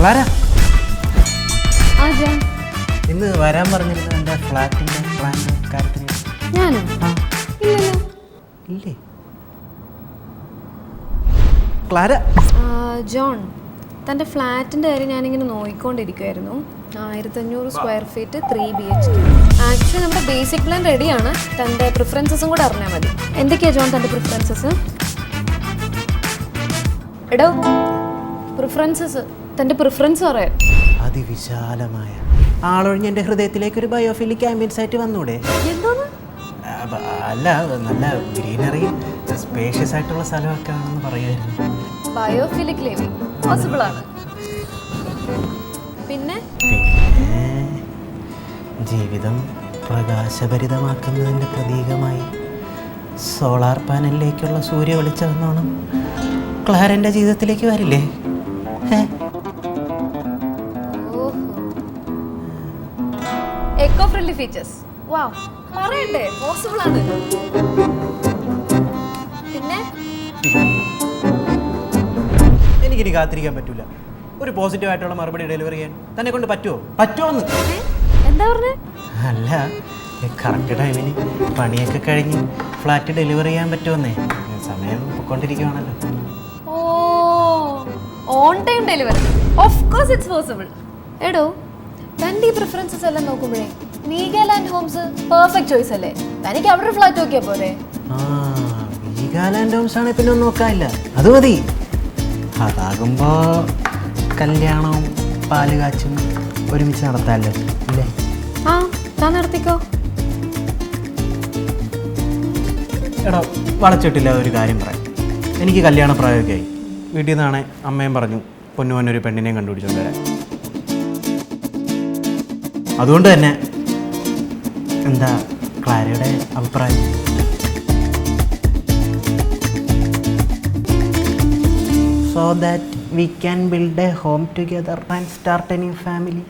Clara ആ John, ഇന്ന് വരാൻ പറഞ്ഞിരുന്നു എൻ്റെ ഫ്ലാറ്റിൻ്റെ പ്ലാൻ കാര്യത്തിന്. ഞാനോ? ആ ഇല്ലല്ലോ. ഇല്ലേ ക്ലാര? ജോൺ, തൻ്റെ ഫ്ലാറ്റിൻ്റെ കാര്യം ഞാനിങ്ങനെ നോക്കിക്കൊണ്ടിരിക്കുമായിരുന്നു. 1500 സ്ക്വയർ ഫീറ്റ് 3 BHK. ആക്ച്വലി നമ്മുടെ ബേസിക് പ്ലാൻ റെഡിയാണ്. തൻ്റെ പ്രിഫറൻസസും കൂടെ അറിഞ്ഞാൽ മതി. എന്തൊക്കെയാണ് ജോൺ തൻ്റെ പ്രിഫറൻസസ്? എടോ, പ്രിഫറൻസസ്, തൻ്റെ പ്രിഫറൻസ് പറയാം. അതിവിശാലമായ ആളൊഴിഞ്ഞ് എൻ്റെ ഹൃദയത്തിലേക്ക് ഒരു ബയോഫിലിക് ആംബിയൻസ് ആയിട്ട് വന്നൂടെ? എന്തോന്ന്? അല്ല, നല്ല ഗ്രീനറി സ്പേഷ്യസ് ആയിട്ടുള്ള സ്ഥലമൊക്കെ ആണെന്ന് പറയുമായിരുന്നു. ബയോഫിലിക് ലിവിംഗ് പോസിബിൾ ആണ്. പിന്നെ ജീവിതം പ്രകാശഭരിതമാക്കുന്നതിൻ്റെ പ്രതീകമായി സോളാർ പാനലിലേക്കുള്ള സൂര്യ വെളിച്ചമെന്നോണം ക്ലാരൻ്റെ ജീവിതത്തിലേക്ക് വരില്ലേ? Eco friendly features. വാവ്, പറയണ്ടേ, പോസിബിൾ ആണ്. പിന്നെ എനിക്കിനി കാത്തിരിക്കാൻ പറ്റൂല. ഒരു പോസിറ്റീവ് ആയിട്ടുള്ള മറുപടി ഡെലിവറി ചെയ്യാൻ തന്നെ കൊണ്ട് പറ്റുമോന്ന്? എന്താ പറഞ്ഞേ? അല്ല, കറക്റ്റ് ടൈമിന് പണിയൊക്കെ കഴിഞ്ഞ് ഫ്ലാറ്റ് ഡെലിവറി ചെയ്യാൻ പറ്റുമെന്നേ. സമയം പൊയ്ക്കൊണ്ടിരിക്കുവാണല്ലോ. Oh, on time delivery. Of course it's possible. എടോ, തൻ്റെ ഈ പ്രിഫറൻസസ് എല്ലാം നോക്കുമ്പോഴേ വീഗാലാൻഡ് ഹോംസ് പെർഫെക്റ്റ് ചോയ്സ് അല്ലേ? തനിക്ക് അവിടെ ഒരു ഫ്ലാറ്റ് നോക്കിയാൽ പോരെ? വീഗാലാൻഡ് ഹോംസ് ആണെങ്കിൽ പിന്നെ ഒന്നും നോക്കാനില്ല, അത് മതി. അതാകുമ്പോൾ കല്യാണവും പാല് കാച്ചും ഒരുമിച്ച് നടത്താമല്ലോ അല്ലേ? ആ, താൻ നടത്തിക്കോ. എടാ, വളച്ചിട്ടില്ല ഒരു കാര്യം പറയാം. എനിക്ക് കല്യാണ പ്രായമൊക്കെയായി. വീട്ടിൽ നിന്നാണെ അമ്മയും പറഞ്ഞു പൊന്നുമൊന്നൊരു പെണ്ണിനെയും കണ്ടുപിടിച്ചോണ്ട് വരാൻ. അതുകൊണ്ട് തന്നെ എന്താ ക്ലാരയുടെ അഭിപ്രായം? So that we can build a home together and start a new family.